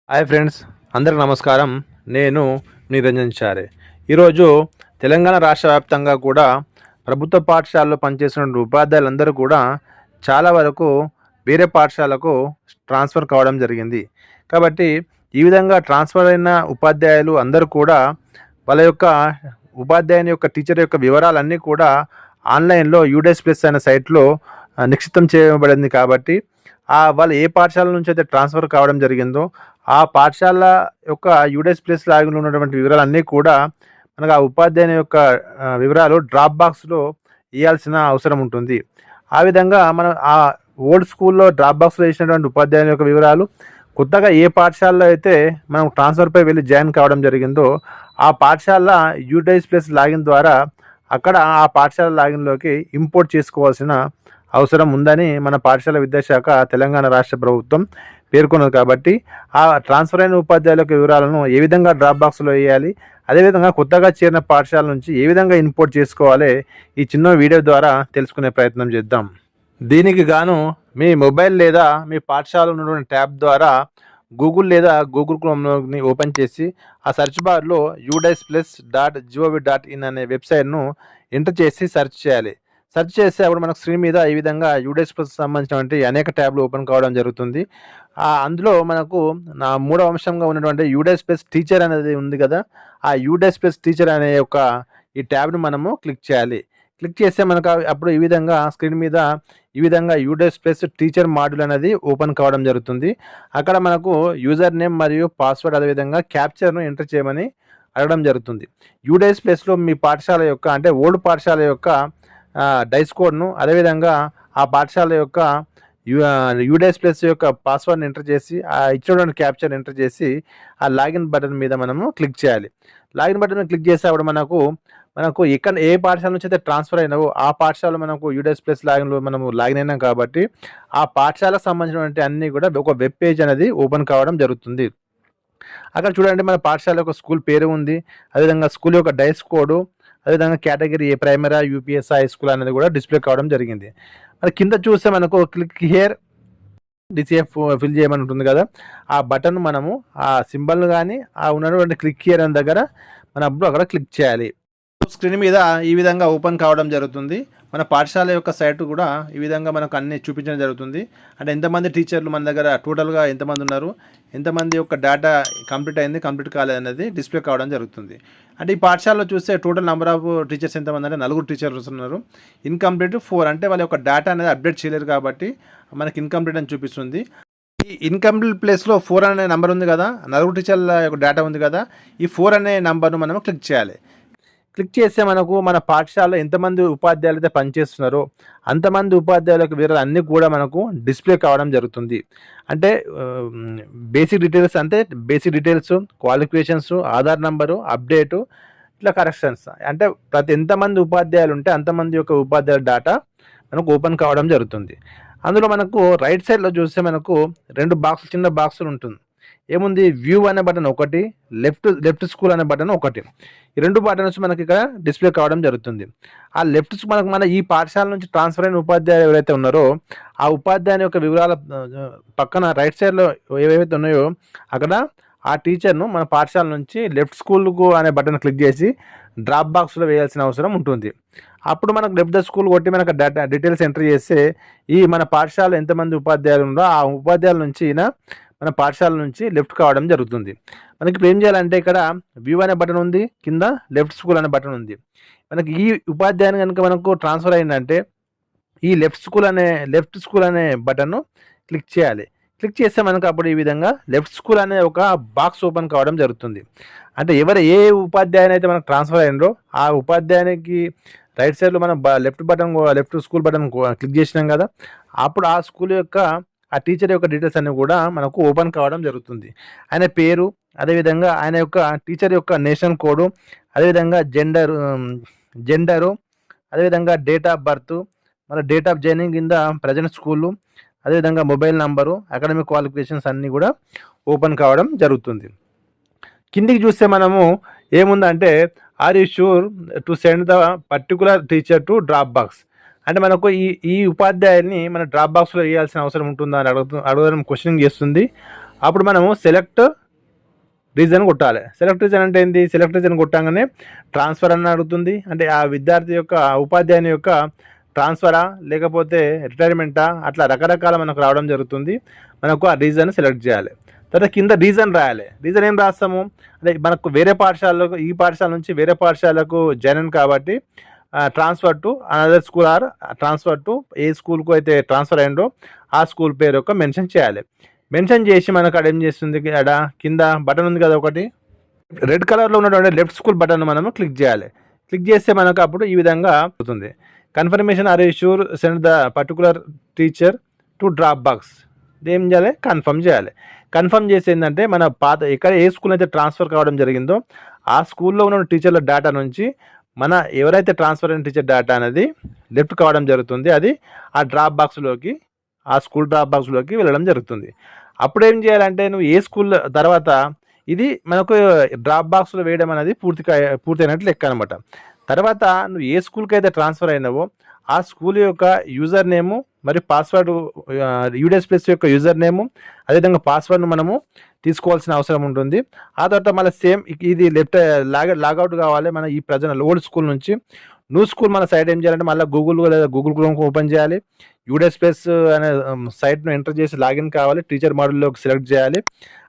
Hi friends, అందరికి నమస్కారం. నేను నిరంజన్ చారే. ఈరోజు తెలంగాణ రాష్ట్ర వ్యాప్తంగా కూడా ప్రభుత్వ పాఠశాలలో పనిచేస్తున్న ఉపాధ్యాయులందరూ కూడా చాలా వరకు వేరే పాఠశాలకు ట్రాన్స్ఫర్ కావడం జరిగింది. కాబట్టి ఈ విధంగా ట్రాన్స్ఫర్ అయిన ఉపాధ్యాయులు అందరూ కూడా వాళ్ళ యొక్క ఉపాధ్యాయుని యొక్క టీచర్ యొక్క వివరాలన్నీ కూడా ఆన్లైన్లో యూడెస్ ప్లస్ అనే సైట్లో నిక్షిప్తం చేయబడింది. కాబట్టి వాళ్ళు ఏ పాఠశాల నుంచి అయితే ట్రాన్స్ఫర్ కావడం జరిగిందో ఆ పాఠశాల యొక్క యూడెస్ ప్లస్ లాగిన్లో ఉన్నటువంటి వివరాలన్నీ కూడా మనకు ఆ ఉపాధ్యాయుని యొక్క వివరాలు డ్రాప్ బాక్స్లో ఇవ్వాల్సిన అవసరం ఉంటుంది. ఆ విధంగా మనం ఆ ఓల్డ్ స్కూల్లో డ్రాప్ బాక్స్లో వేసినటువంటి ఉపాధ్యాయుని యొక్క వివరాలు కొత్తగా ఏ పాఠశాలలో అయితే మనం ట్రాన్స్ఫర్పై వెళ్ళి జాయిన్ కావడం జరిగిందో ఆ పాఠశాల యూడెస్ ప్లస్ లాగిన్ ద్వారా అక్కడ ఆ పాఠశాల లాగిన్లోకి ఇంపోర్ట్ చేసుకోవాల్సిన అవసరం ఉందని మన పాఠశాల విద్యాశాఖ తెలంగాణ రాష్ట్ర ప్రభుత్వం పేర్కొన్నది. కాబట్టి ఆ ట్రాన్స్ఫర్ అయిన ఉపాధ్యాయుల యొక్క వివరాలను ఏ విధంగా డ్రాప్ బాక్స్లో వేయాలి, అదేవిధంగా కొత్తగా చేరిన పాఠశాల నుంచి ఏ విధంగా ఇంపోర్ట్ చేసుకోవాలి, ఈ చిన్న వీడియో ద్వారా తెలుసుకునే ప్రయత్నం చేద్దాం. దీనికి గాను మీ మొబైల్ లేదా మీ పాఠశాల ఉన్నటువంటి ట్యాబ్ ద్వారా గూగుల్ లేదా గూగుల్ క్రోమ్ని ఓపెన్ చేసి ఆ సెర్చ్ బార్లో udesplus.gov.in అనే వెబ్సైట్ను ఎంటర్ చేసి సెర్చ్ చేయాలి. సెర్చ్ చేస్తే అప్పుడు మనకు స్క్రీన్ మీద ఈ విధంగా యూడెస్ ప్లస్ సంబంధించినటువంటి అనేక ట్యాబ్లు ఓపెన్ కావడం జరుగుతుంది. అందులో మనకు మూడవ అంశంగా ఉన్నటువంటి యూడెస్ ప్లస్ టీచర్ అనేది ఉంది కదా, ఆ యూడెస్ ప్లస్ టీచర్ అనే యొక్క ఈ ట్యాబ్ను మనము క్లిక్ చేయాలి. క్లిక్ చేస్తే మనకు అప్పుడు ఈ విధంగా స్క్రీన్ మీద ఈ విధంగా యూడెస్ ప్లస్ టీచర్ మాడ్యూల్ అనేది ఓపెన్ కావడం జరుగుతుంది. అక్కడ మనకు యూజర్ నేమ్ మరియు పాస్వర్డ్ అదేవిధంగా క్యాప్చర్ను ఎంటర్ చేయమని అడగడం జరుగుతుంది. యూడెస్ ప్లస్లో మీ పాఠశాల యొక్క అంటే ఓల్డ్ పాఠశాల యొక్క డైస్ కోడ్ను అదేవిధంగా ఆ పాఠశాల యొక్క యూడెస్ ప్లస్ యొక్క పాస్వర్డ్ని ఎంటర్ చేసి ఆ ఇచ్చినటువంటి క్యాప్చర్ ఎంటర్ చేసి ఆ లాగిన్ బటన్ మీద మనము క్లిక్ చేయాలి. లాగిన్ బటన్ క్లిక్ చేస్తే అప్పుడు మనకు ఎక్కడ ఏ పాఠశాల నుంచి అయితే ట్రాన్స్ఫర్ అయినావో ఆ పాఠశాల మనకు యూడెస్ ప్లస్ లాగిన్లో మనము లాగిన్ అయినాం కాబట్టి ఆ పాఠశాలకు సంబంధించినటువంటి అన్నీ కూడా ఒక వెబ్ పేజ్ అనేది ఓపెన్ కావడం జరుగుతుంది. అక్కడ చూడండి, మన పాఠశాల యొక్క స్కూల్ పేరు ఉంది, అదేవిధంగా స్కూల్ యొక్క డైస్ కోడ్, అదేవిధంగా category a primary UPS high school అనేది కూడా డిస్ప్లే కావడం జరిగింది. మరి కింద చూస్తే మనకు క్లిక్ హియర్ డిసిఎఫ్ ఫిల్ చేయమని ఉంటుంది కదా, ఆ బటన్ మనము ఆ సింబల్ను కానీ ఆ ఉన్నటువంటి క్లిక్ హియర్ అనే దగ్గర మనం అప్పుడు అక్కడ క్లిక్ చేయాలి. స్క్రీన్ మీద ఈ విధంగా ఓపెన్ కావడం జరుగుతుంది. మన పాఠశాల యొక్క సైట్ కూడా ఈ విధంగా మనకు అన్ని చూపించడం జరుగుతుంది. అంటే ఎంతమంది టీచర్లు మన దగ్గర టోటల్గా ఎంతమంది ఉన్నారు, ఎంతమంది యొక్క డేటా కంప్లీట్ అయింది కంప్లీట్ కాలేదు అనేది డిస్ప్లే కావడం జరుగుతుంది. అంటే ఈ పాఠశాలలో చూస్తే టోటల్ నెంబర్ ఆఫ్ టీచర్స్ ఎంతమంది అంటే 4 టీచర్స్ ఉన్నారు. ఇన్కంప్లీట్ 4 అంటే వాళ్ళ యొక్క డేటా అనేది అప్డేట్ చేయలేరు కాబట్టి మనకి ఇన్కంప్లీట్ అని చూపిస్తుంది. ఈ ఇన్కంప్లీట్ ప్లేస్లో 4 అనే నెంబర్ ఉంది కదా, 4 టీచర్ల యొక్క డేటా ఉంది కదా, ఈ 4 అనే నెంబర్ను మనం క్లిక్ చేయాలి. క్లిక్ చేస్తే మనకు మన పాఠశాలలో ఎంతమంది ఉపాధ్యాయులు అయితే పనిచేస్తున్నారో అంతమంది ఉపాధ్యాయులకు వివరాలు అన్నీ కూడా మనకు డిస్ప్లే కావడం జరుగుతుంది. అంటే basic details, qualifications, Aadhaar number, update, ఇట్లా కరెక్షన్స్, అంటే ఎంతమంది ఉపాధ్యాయులు ఉంటే అంతమంది యొక్క ఉపాధ్యాయుల డేటా మనకు ఓపెన్ కావడం జరుగుతుంది. అందులో మనకు రైట్ సైడ్లో చూస్తే మనకు 2 చిన్న బాక్సులు ఉంటుంది. ఏముంది, వ్యూ అనే బటన్ ఒకటి, లెఫ్ట్ స్కూల్ అనే బటన్ ఒకటి. ఈ 2 బటన్స్ మనకి ఇక్కడ డిస్ప్లే కావడం జరుగుతుంది. ఆ మన ఈ పాఠశాల నుంచి ట్రాన్స్ఫర్ అయిన ఉపాధ్యాయులు ఎవరైతే ఉన్నారో ఆ ఉపాధ్యాయుని యొక్క వివరాల పక్కన రైట్ సైడ్లో ఏవైతే ఉన్నాయో అక్కడ ఆ టీచర్ను మన పాఠశాల నుంచి లెఫ్ట్ స్కూల్కు అనే బటన్ క్లిక్ చేసి డ్రాప్ బాక్స్లో వేయాల్సిన అవసరం ఉంటుంది. అప్పుడు మనకు లెఫ్ట్ స్కూల్ కొట్టి మనకు డీటెయిల్స్ ఎంటర్ చేస్తే ఈ మన పాఠశాల ఎంతమంది ఉపాధ్యాయులు ఉన్నారో ఆ ఉపాధ్యాయుల నుంచి మన పాఠశాల నుంచి లెఫ్ట్ కావడం జరుగుతుంది. మనకి ఇప్పుడు ఏం చేయాలంటే ఇక్కడ వ్యూ అనే బటన్ ఉంది, కింద లెఫ్ట్ స్కూల్ అనే బటన్ ఉంది. మనకి ఈ ఉపాధ్యాయుని కనుక మనకు ట్రాన్స్ఫర్ అయిందంటే ఈ లెఫ్ట్ స్కూల్ అనే బటన్ను క్లిక్ చేయాలి. క్లిక్ చేస్తే మనకు అప్పుడు ఈ విధంగా లెఫ్ట్ స్కూల్ అనే ఒక బాక్స్ ఓపెన్ కావడం జరుగుతుంది. అంటే ఏ ఉపాధ్యాయుని అయితే మనకు ట్రాన్స్ఫర్ అయినరో ఆ ఉపాధ్యాయునికి రైట్ సైడ్లో మనం లెఫ్ట్ స్కూల్ బటన్ క్లిక్ చేసినాం కదా, అప్పుడు ఆ స్కూల్ యొక్క ఆ టీచర్ యొక్క డీటెయిల్స్ అన్నీ కూడా మనకు ఓపెన్ కావడం జరుగుతుంది. ఆయన పేరు, అదేవిధంగా ఆయన యొక్క టీచర్ యొక్క నేషనల్ కోడు, అదేవిధంగా జెండరు, అదేవిధంగా డేట్ ఆఫ్ బర్త్, మన డేట్ ఆఫ్ జాయినింగ్ కింద ప్రజెంట్ స్కూలు, అదేవిధంగా మొబైల్ నంబరు, అకాడమిక్ క్వాలిఫికేషన్స్ అన్నీ కూడా ఓపెన్ కావడం జరుగుతుంది. కిందికి చూస్తే మనము ఏముందంటే are you sure to send the particular teacher to drop box, అంటే మనకు ఈ ఉపాధ్యాయుల్ని మన డ్రాప్ బాక్స్లో వేయాల్సిన అవసరం ఉంటుందా అని అడగడం క్వశ్చనింగ్ చేస్తుంది. అప్పుడు మనము సెలెక్ట్ రీజన్ కొట్టాలి. సెలెక్ట్ రీజన్ అంటే ఏంది? సెలెక్ట్ రీజన్ కొట్టంగానే ట్రాన్స్ఫర్ అని అడుగుతుంది. అంటే ఆ విద్యార్థి యొక్క ఉపాధ్యాయుని యొక్క ట్రాన్స్ఫరా లేకపోతే రిటైర్మెంటా అట్లా రకరకాల మనకు రావడం జరుగుతుంది. మనకు ఆ రీజన్ సెలెక్ట్ చేయాలి. తర్వాత కింద రీజన్ రాయాలి. రీజన్ ఏం రాస్తాము? అంటే మనకు వేరే పాఠశాలకు ఈ పాఠశాల నుంచి వేరే పాఠశాలకు జాయిన్ కాబట్టి transfer to another school or transfer to a స్కూల్కు అయితే ట్రాన్స్ఫర్ అయ్యిండో ఆ స్కూల్ పేరు యొక్క మెన్షన్ చేయాలి. మెన్షన్ చేసి మనకు అక్కడ ఏం చేస్తుంది? అక్కడ కింద బటన్ ఉంది కదా ఒకటి రెడ్ కలర్లో ఉన్నటువంటి లెఫ్ట్ స్కూల్ బటన్ మనము క్లిక్ చేయాలి. క్లిక్ చేస్తే మనకు అప్పుడు ఈ విధంగా అవుతుంది. Confirmation are you sure send the particular teacher to drop box. ఏం చేయాలి? కన్ఫర్మ్ చేయాలి. కన్ఫర్మ్ చేసి ఏంటంటే మన పాత ఎక్కడ ఏ స్కూల్ అయితే ట్రాన్స్ఫర్ కావడం జరిగిందో ఆ స్కూల్లో ఉన్న టీచర్ల డేటా నుంచి మన ఎవరైతే ట్రాన్స్ఫర్ అయిన టీచర్ డేటా అనేది లెఫ్ట్ కావడం జరుగుతుంది. అది ఆ డ్రాప్ బాక్స్లోకి ఆ స్కూల్ డ్రాప్ బాక్స్లోకి వెళ్ళడం జరుగుతుంది. అప్పుడు ఏం చేయాలంటే నువ్వు ఏ స్కూల్ తర్వాత ఇది మనకు డ్రాప్ బాక్స్లో వేయడం అనేది పూర్తయినట్లు లెక్క అనమాట. తర్వాత నువ్వు ఏ స్కూల్కి అయితే ట్రాన్స్ఫర్ అయినావో ఆ స్కూల్ యొక్క యూజర్ నేము మరియు పాస్వర్డ్ యూడిఎస్ ప్లస్ యొక్క యూజర్ నేము అదేవిధంగా పాస్వర్డ్ను మనము తీసుకోవాల్సిన అవసరం ఉంటుంది. ఆ తర్వాత మళ్ళీ సేమ్ ఇది లెఫ్ట్ లాగౌట్ కావాలి మన ఈ ప్రజెంట్ ఓల్డ్ స్కూల్ నుంచి. న్యూ స్కూల్ మన సైట్ ఏం చేయాలంటే మళ్ళీ గూగుల్ లేదా గూగుల్ క్రోమ్ ఓపెన్ చేయాలి. యూడిఎస్ ప్లస్ అనే సైట్ను ఎంటర్ చేసి లాగిన్ కావాలి. టీచర్ మాడ్యూల్లోకి సెలెక్ట్ చేయాలి.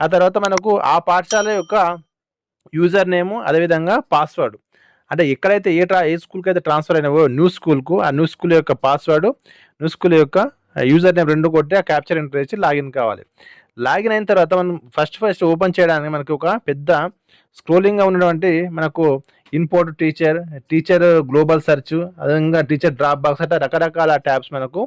ఆ తర్వాత మనకు ఆ పాఠశాల యొక్క యూజర్ నేము అదేవిధంగా పాస్వర్డ్ అంటే ఎక్కడైతే ఏ స్కూల్కి అయితే ట్రాన్స్ఫర్ అయినావో న్యూ స్కూల్కు ఆ న్యూ స్కూల్ యొక్క పాస్వర్డ్ న్యూ స్కూల్ యొక్క యూజర్ నేమ్ రెండు కొట్టి ఆ క్యాప్చర్ ఎంటర్ చేసి లాగిన్ కావాలి. లాగిన్ అయిన తర్వాత మనం ఫస్ట్ ఓపెన్ చేయడానికి మనకి ఒక పెద్ద స్క్రోలింగ్గా ఉన్నటువంటి మనకు ఇంపోర్ట్ టీచర్ గ్లోబల్ సెర్చ్ అదేవిధంగా టీచర్ డ్రాప్ బాక్స్ అంటే రకరకాల ట్యాబ్స్ మనకు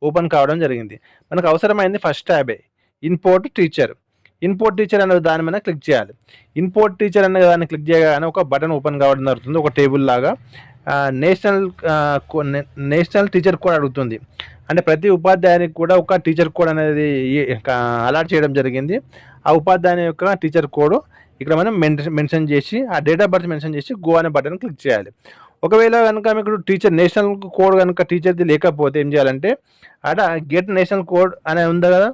ఓపెన్ కావడం జరిగింది. మనకు అవసరమైంది ఫస్ట్ ట్యాబే ఇంపోర్ట్ టీచర్ అనే దాని మీద క్లిక్ చేయాలి. ఇంపోర్ట్ టీచర్ అనే దాన్ని క్లిక్ చేయగానే ఒక బటన్ ఓపెన్ కావడం జరుగుతుంది. ఒక టేబుల్ లాగా నేషనల్ టీచర్ కోడ్ అడుగుతుంది. అంటే ప్రతి ఉపాధ్యాయునికి కూడా ఒక టీచర్ కోడ్ అనేది అలాట్ చేయడం జరిగింది. ఆ ఉపాధ్యాయుని యొక్క టీచర్ కోడ్ ఇక్కడ మనం మెన్షన్ చేసి ఆ డేట్ ఆఫ్ బర్త్ మెన్షన్ చేసి గో అనే బటన్ క్లిక్ చేయాలి. ఒకవేళ కనుక మీకు టీచర్ నేషనల్ కోడ్ కనుక టీచర్ది లేకపోతే ఏం చేయాలంటే అక్కడ గెట్ నేషనల్ కోడ్ అనే ఉంది కదా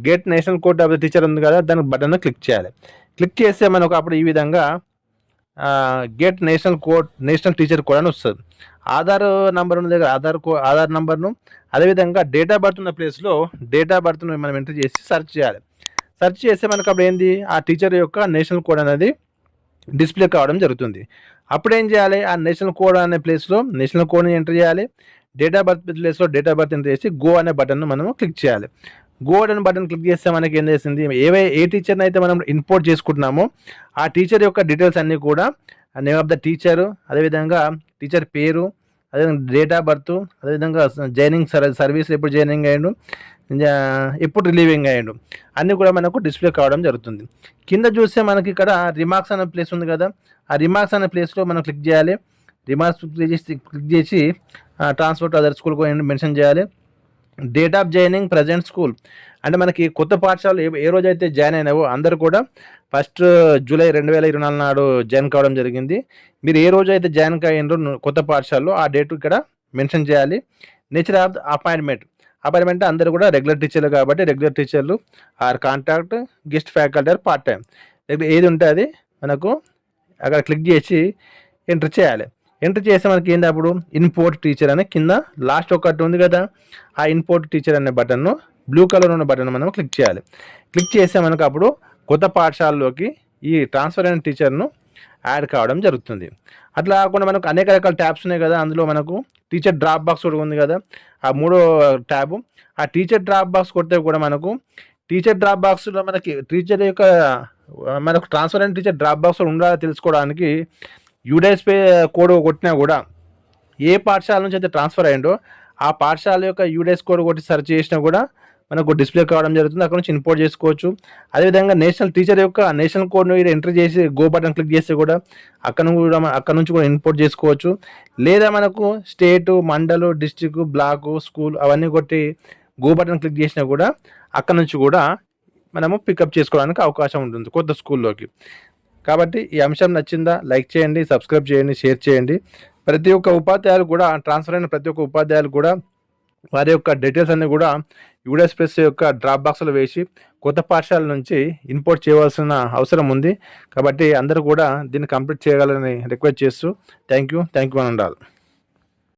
get national code of the teacher ఉంది కదా దాని బటన్ క్లిక్ చేయాలి. క్లిక్ చేస్తే మనకు అప్పుడు ఈ విధంగా గెట్ నేషనల్ టీచర్ కోడ్ అని వస్తుంది. ఆధార్ నంబర్ ఉన్న దగ్గర ఆధార్ నంబర్ను అదేవిధంగా డేట్ ఆఫ్ బర్త్ ఉన్న ప్లేస్లో డేట్ ఆఫ్ బర్త్ను మనం ఎంటర్ చేసి సెర్చ్ చేయాలి. సెర్చ్ చేస్తే మనకు అప్పుడు ఏంది ఆ టీచర్ యొక్క నేషనల్ కోడ్ అనేది డిస్ప్లే కావడం జరుగుతుంది. అప్పుడు ఏం చేయాలి? ఆ నేషనల్ కోడ్ అనే ప్లేస్లో నేషనల్ కోడ్ని ఎంటర్ చేయాలి. డేట్ ఆఫ్ బర్త్ ప్లేస్లో డేట్ ఆఫ్ బర్త్ ఎంటర్ చేసి గో అనే బటన్ను మనం క్లిక్ చేయాలి. గో అనే బటన్ క్లిక్ చేస్తే మనకి ఏం చేస్తుంది ఏ టీచర్ని అయితే మనం ఇంపోర్ట్ చేసుకుంటున్నామో ఆ టీచర్ యొక్క డీటెయిల్స్ అన్నీ కూడా నేమ్ ఆఫ్ ద టీచరు అదేవిధంగా టీచర్ పేరు అదేవిధంగా డేట్ ఆఫ్ బర్త్ అదేవిధంగా జాయినింగ్ సర్వీస్ ఎప్పుడు జాయినింగ్ అయ్యాడు ఎప్పుడు రిలీవింగ్ అయ్యాడు అన్నీ కూడా మనకు డిస్ప్లే కావడం జరుగుతుంది. కింద చూస్తే మనకి ఇక్కడ రిమార్క్స్ అనే ప్లేస్ ఉంది కదా ఆ రిమార్క్స్ అనే ప్లేస్లో మనం క్లిక్ చేయాలి. రిమార్క్స్ క్లిక్ చేసి ట్రాన్స్ఫర్ టు అదర్ స్కూల్కి మెన్షన్ చేయాలి. Date of joining present school అంటే మనకి కొత్త పాఠశాలలో ఏ రోజైతే జాయిన్ అయినావో అందరూ కూడా 1 జూలై 2024 నాడు జాయిన్ కావడం జరిగింది. మీరు ఏ రోజు అయితే జాయిన్ అయ్యిండ్రో కొత్త పాఠశాలలో ఆ డేట్ ఇక్కడ మెన్షన్ చేయాలి. నేచర్ ఆఫ్ అపాయింట్మెంట్ అందరూ కూడా రెగ్యులర్ టీచర్లు కాబట్టి రెగ్యులర్ టీచర్లు or contract guest faculty or part time ఏది ఉంటే అది మనకు అక్కడ క్లిక్ చేసి ఎంటర్ చేయాలి. ఎంటర్ చేస్తే మనకి ఏంటి అప్పుడు ఇంపోర్ట్ టీచర్ అనే కింద లాస్ట్ ఒకటి ఉంది కదా ఆ ఇంపోర్ట్ టీచర్ అనే బటన్ను బ్లూ కలర్ ఉన్న బటన్ మనం క్లిక్ చేయాలి. క్లిక్ చేస్తే మనకు అప్పుడు కొత్త పాఠశాలలోకి ఈ ట్రాన్స్ఫర్ అయిన టీచర్ను యాడ్ కావడం జరుగుతుంది. అట్లా కాకుండా మనకు అనేక రకాల ట్యాబ్స్ ఉన్నాయి కదా అందులో మనకు టీచర్ డ్రాప్ బాక్స్ కూడా ఉంది కదా ఆ మూడో ట్యాబు ఆ టీచర్ డ్రాప్ బాక్స్ కొడితే కూడా మనకు టీచర్ డ్రాప్ బాక్స్లో మనకి టీచర్ యొక్క మనకు ట్రాన్స్ఫర్ అయిన టీచర్ డ్రాప్ బాక్స్లో ఉండాలో తెలుసుకోవడానికి యూడిఎస్ కోడ్ కొట్టినా కూడా ఏ పాఠశాల నుంచి అయితే ట్రాన్స్ఫర్ అయ్యిండో ఆ పాఠశాల యొక్క యూడిఎస్ కోడ్ కొట్టి సెర్చ్ చేసినా కూడా మనకు డిస్ప్లే కావడం జరుగుతుంది. అక్కడ నుంచి ఇంపోర్ట్ చేసుకోవచ్చు. అదేవిధంగా నేషనల్ టీచర్ యొక్క నేషనల్ కోడ్ను ఎంటర్ చేసి గో బటన్ క్లిక్ చేస్తే కూడా అక్కడ నుంచి కూడా ఇంపోర్ట్ చేసుకోవచ్చు. లేదా మనకు స్టేటు మండలు డిస్టిక్ బ్లాకు స్కూల్ అవన్నీ కొట్టి గో బటన్ క్లిక్ చేసినా కూడా అక్కడ నుంచి కూడా మనము పికప్ చేసుకోవడానికి అవకాశం ఉంటుంది కొత్త స్కూల్లోకి. కాబట్టి ఈ అంశం నచ్చిందా? లైక్ చేయండి, సబ్స్క్రైబ్ చేయండి, షేర్ చేయండి. ప్రతి ఒక్క ఉపాధ్యాయులు కూడా ట్రాన్స్ఫర్ అయిన ప్రతి ఒక్క ఉపాధ్యాయులు కూడా వారి యొక్క డీటెయిల్స్ అన్నీ కూడా యూడిఎస్ ప్లస్ యొక్క డ్రాప్ బాక్స్లో వేసి కొత్త పాఠశాల నుంచి ఇంపోర్ట్ చేయవలసిన అవసరం ఉంది. కాబట్టి అందరూ కూడా దీన్ని కంప్లీట్ చేయగలని రిక్వెస్ట్ చేస్తూ థ్యాంక్ యూ అని ఉండాలి.